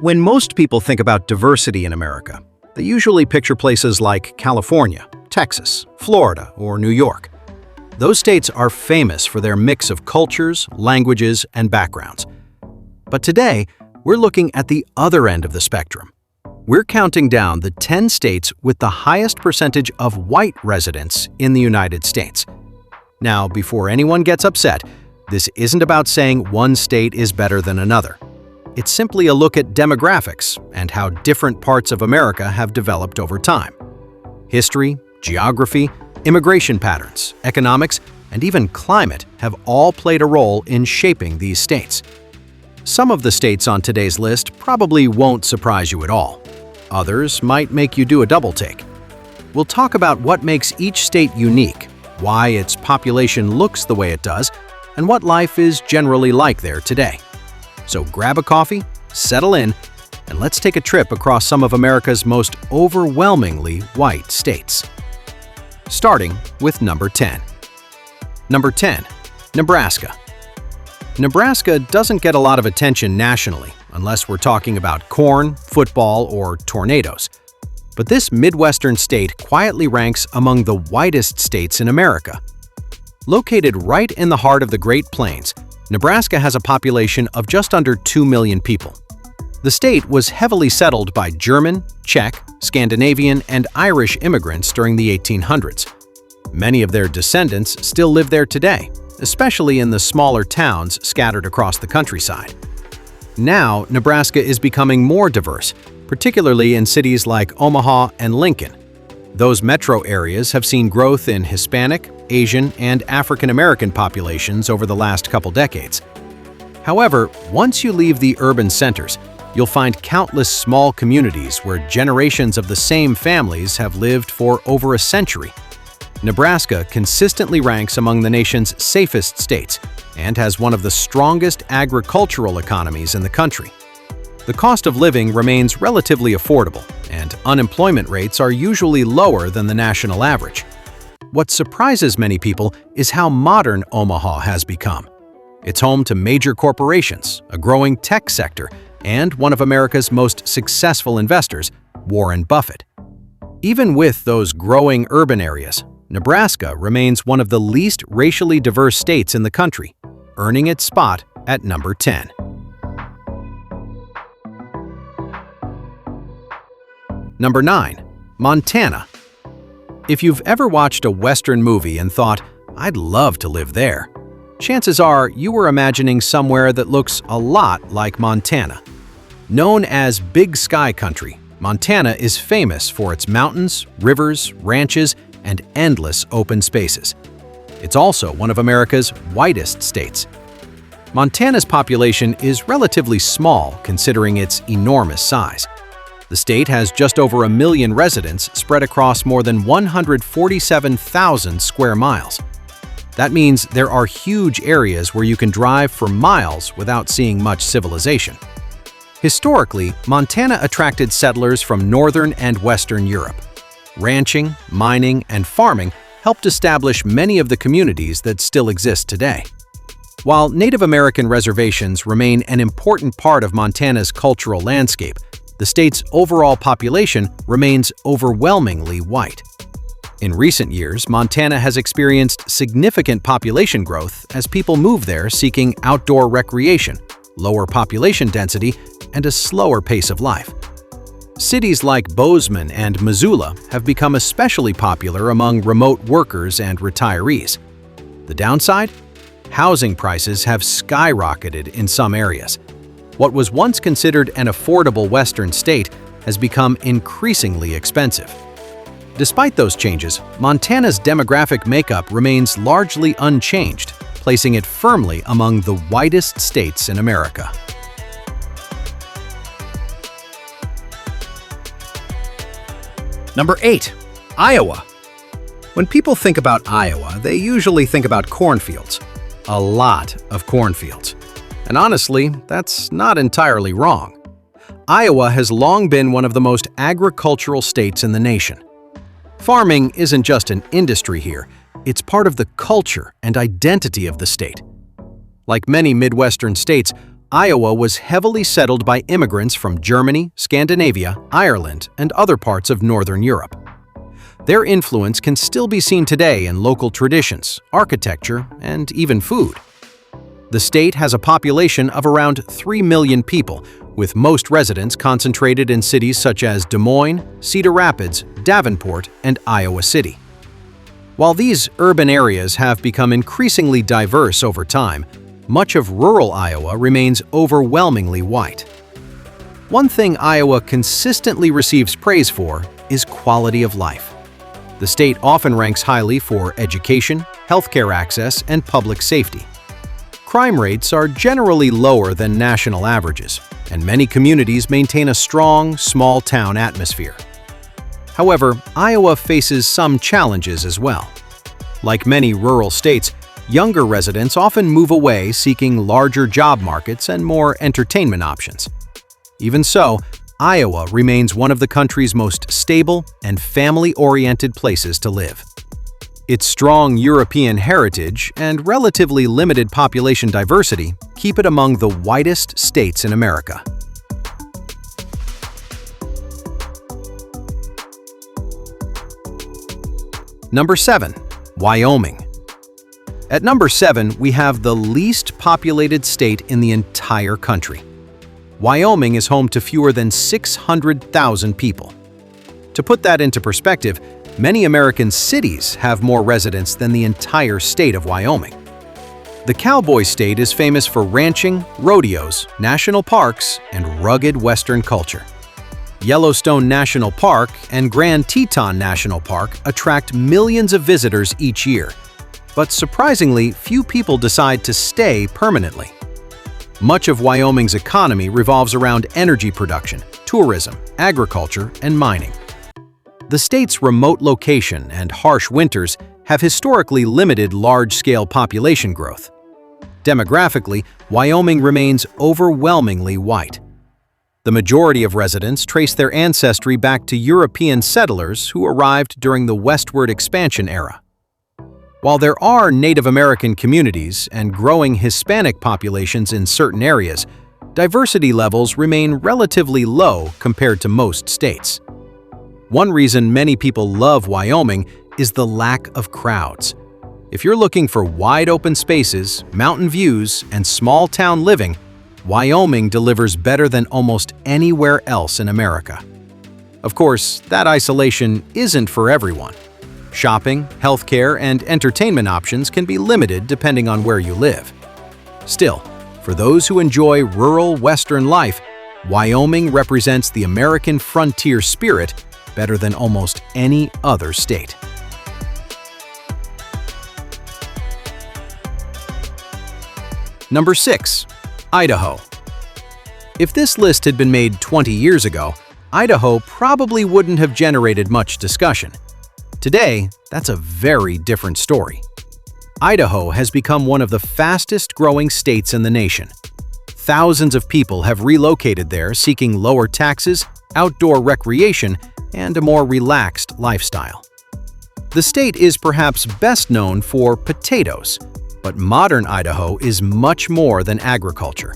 When most people think about diversity in America, they usually picture places like California, Texas, Florida, or New York. Those states are famous for their mix of cultures, languages, and backgrounds. But today, we're looking at the other end of the spectrum. We're counting down the 10 states with the highest percentage of white residents in the United States. Now, before anyone gets upset, this isn't about saying one state is better than another. It's simply a look at demographics and how different parts of America have developed over time. History, geography, immigration patterns, economics, and even climate have all played a role in shaping these states. Some of the states on today's list probably won't surprise you at all. Others might make you do a double take. We'll talk about what makes each state unique, why its population looks the way it does, and what life is generally like there today. So grab a coffee, settle in, and let's take a trip across some of America's most overwhelmingly white states. Starting with number 10. Number 10. Nebraska. Nebraska doesn't get a lot of attention nationally, unless we're talking about corn, football, or tornadoes. But this Midwestern state quietly ranks among the whitest states in America. Located right in the heart of the Great Plains, Nebraska has a population of just under 2 million people. The state was heavily settled by German, Czech, Scandinavian, and Irish immigrants during the 1800s. Many of their descendants still live there today, especially in the smaller towns scattered across the countryside. Now, Nebraska is becoming more diverse, particularly in cities like Omaha and Lincoln. Those metro areas have seen growth in Hispanic, Asian, and African American populations over the last couple decades. However, once you leave the urban centers, you'll find countless small communities where generations of the same families have lived for over a century. Nebraska consistently ranks among the nation's safest states and has one of the strongest agricultural economies in the country. The cost of living remains relatively affordable, and unemployment rates are usually lower than the national average. What surprises many people is how modern Omaha has become. It's home to major corporations, a growing tech sector, and one of America's most successful investors, Warren Buffett. Even with those growing urban areas, Nebraska remains one of the least racially diverse states in the country, earning its spot at number 10. Number 9. Montana. If you've ever watched a Western movie and thought, "I'd love to live there," chances are you were imagining somewhere that looks a lot like Montana. Known as Big Sky Country, Montana is famous for its mountains, rivers, ranches, and endless open spaces. It's also one of America's whitest states. Montana's population is relatively small considering its enormous size. The state has just over 1 million residents spread across more than 147,000 square miles. That means there are huge areas where you can drive for miles without seeing much civilization. Historically, Montana attracted settlers from northern and western Europe. Ranching, mining, and farming helped establish many of the communities that still exist today. While Native American reservations remain an important part of Montana's cultural landscape, the state's overall population remains overwhelmingly white. In recent years, Montana has experienced significant population growth as people move there seeking outdoor recreation, lower population density, and a slower pace of life. Cities like Bozeman and Missoula have become especially popular among remote workers and retirees. The downside? Housing prices have skyrocketed in some areas. What was once considered an affordable Western state has become increasingly expensive. Despite those changes, Montana's demographic makeup remains largely unchanged, placing it firmly among the whitest states in America. Number 8. Iowa. When people think about Iowa, they usually think about cornfields. A lot of cornfields. And honestly, that's not entirely wrong. Iowa has long been one of the most agricultural states in the nation. Farming isn't just an industry here, it's part of the culture and identity of the state. Like many Midwestern states, Iowa was heavily settled by immigrants from Germany, Scandinavia, Ireland, and other parts of Northern Europe. Their influence can still be seen today in local traditions, architecture, and even food. The state has a population of around 3 million people, with most residents concentrated in cities such as Des Moines, Cedar Rapids, Davenport, and Iowa City. While these urban areas have become increasingly diverse over time, much of rural Iowa remains overwhelmingly white. One thing Iowa consistently receives praise for is quality of life. The state often ranks highly for education, healthcare access, and public safety. Crime rates are generally lower than national averages, and many communities maintain a strong, small-town atmosphere. However, Iowa faces some challenges as well. Like many rural states, younger residents often move away seeking larger job markets and more entertainment options. Even so, Iowa remains one of the country's most stable and family-oriented places to live. Its strong European heritage and relatively limited population diversity keep it among the whitest states in America. Number 7. Wyoming. At number 7, we have the least populated state in the entire country. Wyoming is home to fewer than 600,000 people. To put that into perspective, many American cities have more residents than the entire state of Wyoming. The Cowboy State is famous for ranching, rodeos, national parks, and rugged Western culture. Yellowstone National Park and Grand Teton National Park attract millions of visitors each year, but surprisingly, few people decide to stay permanently. Much of Wyoming's economy revolves around energy production, tourism, agriculture, and mining. The state's remote location and harsh winters have historically limited large-scale population growth. Demographically, Wyoming remains overwhelmingly white. The majority of residents trace their ancestry back to European settlers who arrived during the westward expansion era. While there are Native American communities and growing Hispanic populations in certain areas, diversity levels remain relatively low compared to most states. One reason many people love Wyoming is the lack of crowds. If you're looking for wide open spaces, mountain views, and small town living, Wyoming delivers better than almost anywhere else in America. Of course, that isolation isn't for everyone. Shopping, healthcare, and entertainment options can be limited depending on where you live. Still, for those who enjoy rural Western life, Wyoming represents the American frontier spirit better than almost any other state. Number 6. Idaho. If this list had been made 20 years ago, Idaho probably wouldn't have generated much discussion. Today, that's a very different story. Idaho has become one of the fastest-growing states in the nation. Thousands of people have relocated there seeking lower taxes, outdoor recreation, and a more relaxed lifestyle. The state is perhaps best known for potatoes, but modern Idaho is much more than agriculture.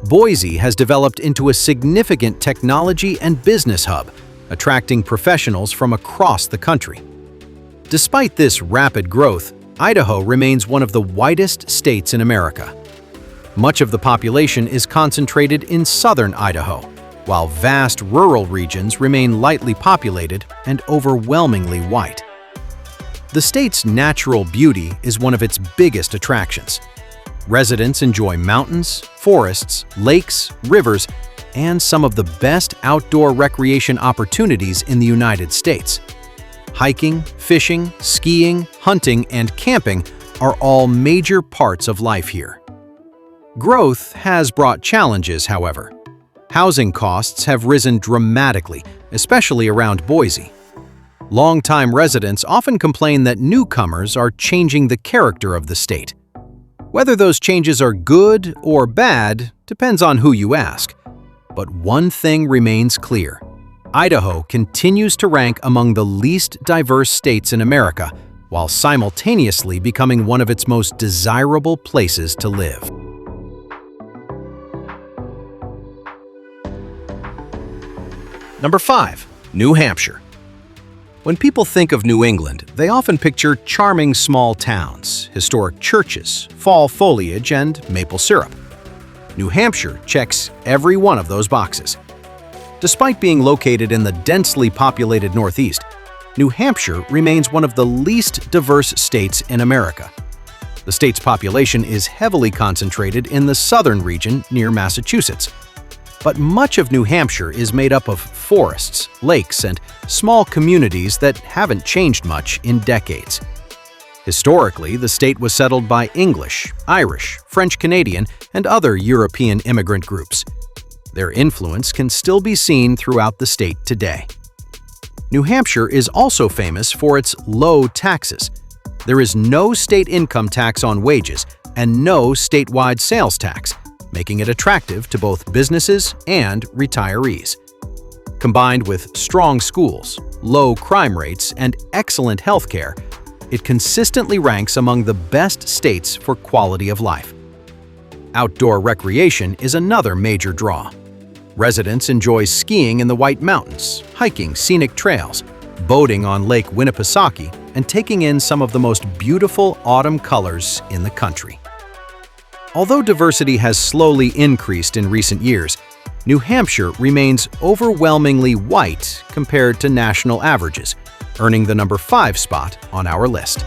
Boise has developed into a significant technology and business hub, attracting professionals from across the country. Despite this rapid growth, Idaho remains one of the whitest states in America. Much of the population is concentrated in southern Idaho, while vast rural regions remain lightly populated and overwhelmingly white. The state's natural beauty is one of its biggest attractions. Residents enjoy mountains, forests, lakes, rivers, and some of the best outdoor recreation opportunities in the United States. Hiking, fishing, skiing, hunting, and camping are all major parts of life here. Growth has brought challenges, however. Housing costs have risen dramatically, especially around Boise. Longtime residents often complain that newcomers are changing the character of the state. Whether those changes are good or bad depends on who you ask. But one thing remains clear. Idaho continues to rank among the least diverse states in America, while simultaneously becoming one of its most desirable places to live. Number 5. New Hampshire. When people think of New England, they often picture charming small towns, historic churches, fall foliage, and maple syrup. New Hampshire checks every one of those boxes. Despite being located in the densely populated Northeast, New Hampshire remains one of the least diverse states in America. The state's population is heavily concentrated in the southern region near Massachusetts. But much of New Hampshire is made up of forests, lakes, and small communities that haven't changed much in decades. Historically, the state was settled by English, Irish, French-Canadian, and other European immigrant groups. Their influence can still be seen throughout the state today. New Hampshire is also famous for its low taxes. There is no state income tax on wages and no statewide sales tax, making it attractive to both businesses and retirees. Combined with strong schools, low crime rates, and excellent health care, it consistently ranks among the best states for quality of life. Outdoor recreation is another major draw. Residents enjoy skiing in the White Mountains, hiking scenic trails, boating on Lake Winnipesaukee, and taking in some of the most beautiful autumn colors in the country. Although diversity has slowly increased in recent years, New Hampshire remains overwhelmingly white compared to national averages, earning the number 5 spot on our list.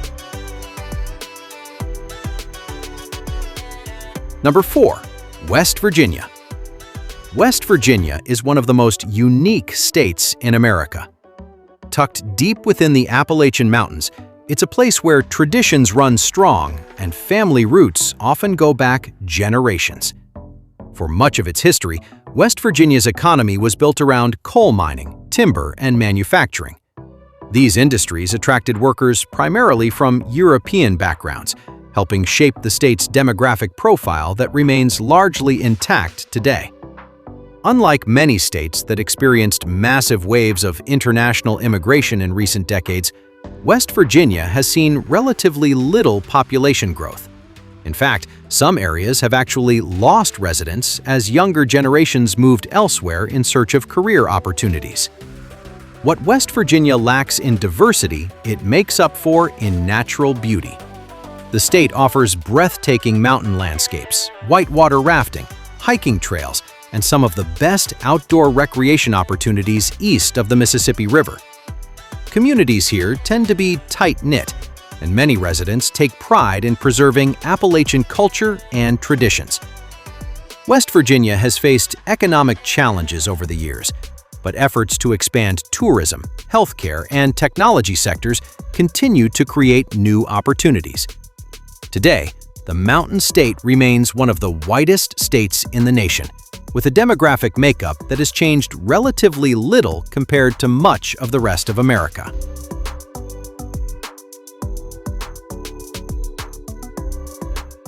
Number 4. West Virginia. West Virginia is one of the most unique states in America. Tucked deep within the Appalachian Mountains, it's a place where traditions run strong and family roots often go back generations. For much of its history, West Virginia's economy was built around coal mining, timber, and manufacturing. These industries attracted workers primarily from European backgrounds, helping shape the state's demographic profile that remains largely intact today. Unlike many states that experienced massive waves of international immigration in recent decades, West Virginia has seen relatively little population growth. In fact, some areas have actually lost residents as younger generations moved elsewhere in search of career opportunities. What West Virginia lacks in diversity, it makes up for in natural beauty. The state offers breathtaking mountain landscapes, whitewater rafting, hiking trails, and some of the best outdoor recreation opportunities east of the Mississippi River. Communities here tend to be tight-knit, and many residents take pride in preserving Appalachian culture and traditions. West Virginia has faced economic challenges over the years, but efforts to expand tourism, healthcare, and technology sectors continue to create new opportunities. Today, the Mountain State remains one of the whitest states in the nation, with a demographic makeup that has changed relatively little compared to much of the rest of America.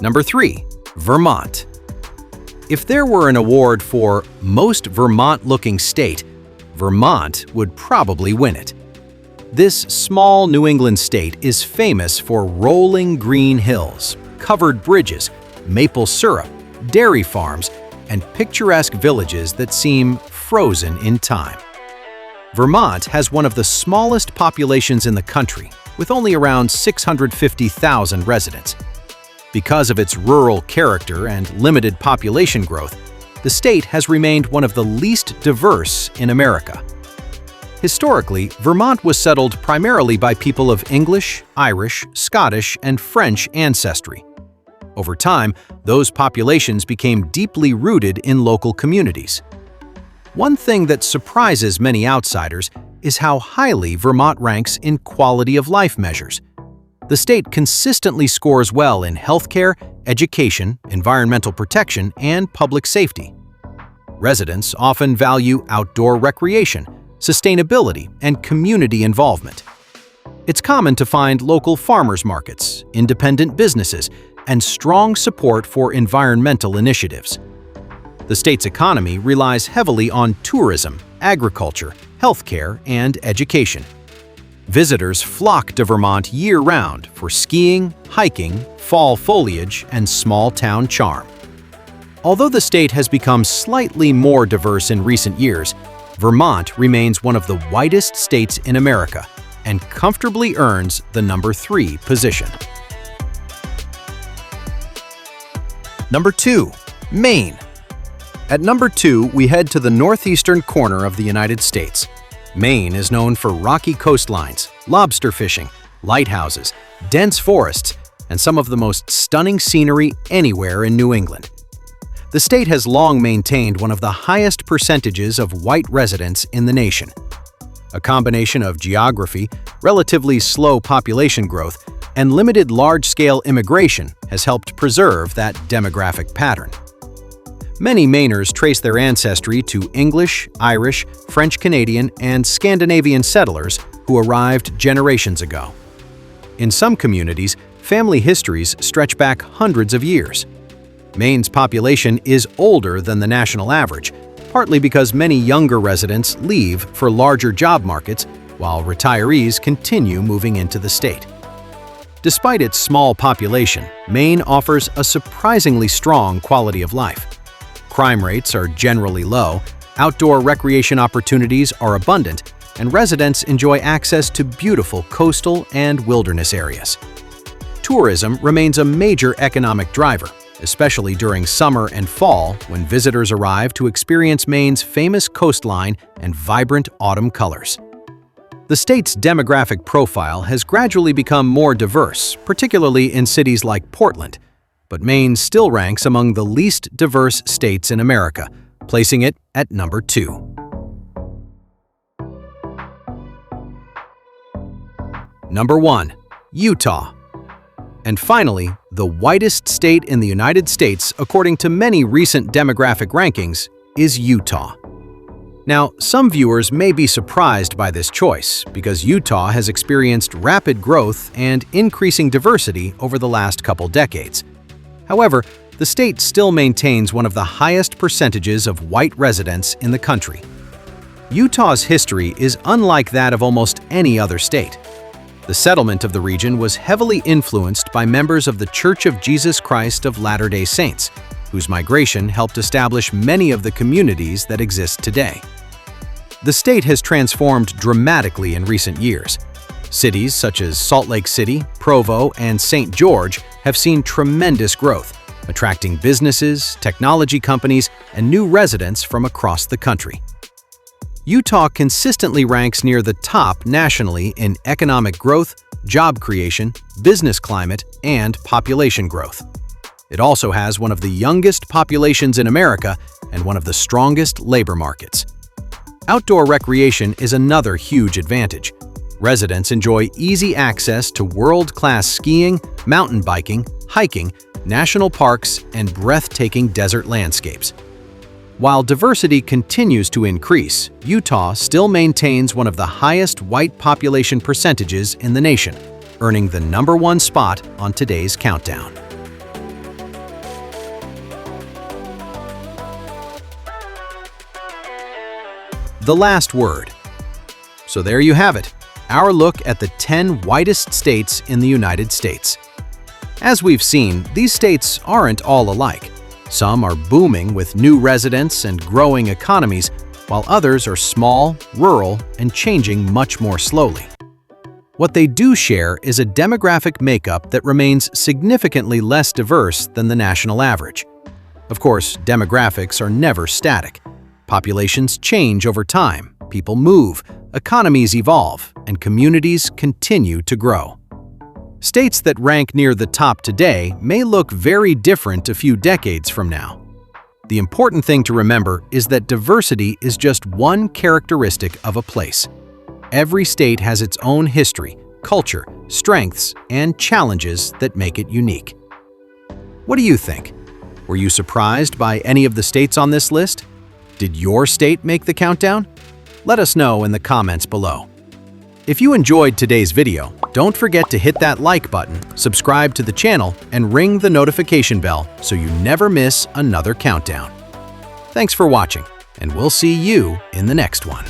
Number 3. Vermont. If there were an award for Most Vermont-Looking State, Vermont would probably win it. This small New England state is famous for rolling green hills, covered bridges, maple syrup, dairy farms, and picturesque villages that seem frozen in time. Vermont has one of the smallest populations in the country, with only around 650,000 residents. Because of its rural character and limited population growth, the state has remained one of the least diverse in America. Historically, Vermont was settled primarily by people of English, Irish, Scottish, and French ancestry. Over time, those populations became deeply rooted in local communities. One thing that surprises many outsiders is how highly Vermont ranks in quality of life measures. The state consistently scores well in healthcare, education, environmental protection, and public safety. Residents often value outdoor recreation, sustainability, and community involvement. It's common to find local farmers markets, independent businesses, and strong support for environmental initiatives. The state's economy relies heavily on tourism, agriculture, healthcare, and education. Visitors flock to Vermont year-round for skiing, hiking, fall foliage, and small-town charm. Although the state has become slightly more diverse in recent years, Vermont remains one of the whitest states in America and comfortably earns the number 3 position. Number 2. Maine. At number 2, we head to the northeastern corner of the United States. Maine is known for rocky coastlines, lobster fishing, lighthouses, dense forests, and some of the most stunning scenery anywhere in New England. The state has long maintained one of the highest percentages of white residents in the nation. A combination of geography, relatively slow population growth, and limited large-scale immigration has helped preserve that demographic pattern. Many Mainers trace their ancestry to English, Irish, French-Canadian, and Scandinavian settlers who arrived generations ago. In some communities, family histories stretch back hundreds of years. Maine's population is older than the national average, partly because many younger residents leave for larger job markets, while retirees continue moving into the state. Despite its small population, Maine offers a surprisingly strong quality of life. Crime rates are generally low, outdoor recreation opportunities are abundant, and residents enjoy access to beautiful coastal and wilderness areas. Tourism remains a major economic driver, especially during summer and fall when visitors arrive to experience Maine's famous coastline and vibrant autumn colors. The state's demographic profile has gradually become more diverse, particularly in cities like Portland, but Maine still ranks among the least diverse states in America, placing it at number 2. Number 1. Utah. And finally, the whitest state in the United States, according to many recent demographic rankings, is Utah. Now, some viewers may be surprised by this choice because Utah has experienced rapid growth and increasing diversity over the last couple decades. However, the state still maintains one of the highest percentages of white residents in the country. Utah's history is unlike that of almost any other state. The settlement of the region was heavily influenced by members of the Church of Jesus Christ of Latter-day Saints, whose migration helped establish many of the communities that exist today. The state has transformed dramatically in recent years. Cities such as Salt Lake City, Provo, and St. George have seen tremendous growth, attracting businesses, technology companies, and new residents from across the country. Utah consistently ranks near the top nationally in economic growth, job creation, business climate, and population growth. It also has one of the youngest populations in America and one of the strongest labor markets. Outdoor recreation is another huge advantage. Residents enjoy easy access to world-class skiing, mountain biking, hiking, national parks, and breathtaking desert landscapes. While diversity continues to increase, Utah still maintains one of the highest white population percentages in the nation, earning the number 1 spot on today's countdown. The last word. So there you have it, our look at the 10 whitest states in the United States. As we've seen, these states aren't all alike. Some are booming with new residents and growing economies, while others are small, rural, and changing much more slowly. What they do share is a demographic makeup that remains significantly less diverse than the national average. Of course, demographics are never static. Populations change over time, people move, economies evolve, and communities continue to grow. States that rank near the top today may look very different a few decades from now. The important thing to remember is that diversity is just one characteristic of a place. Every state has its own history, culture, strengths, and challenges that make it unique. What do you think? Were you surprised by any of the states on this list? Did your state make the countdown? Let us know in the comments below. If you enjoyed today's video, don't forget to hit that like button, subscribe to the channel, and ring the notification bell so you never miss another countdown. Thanks for watching, and we'll see you in the next one.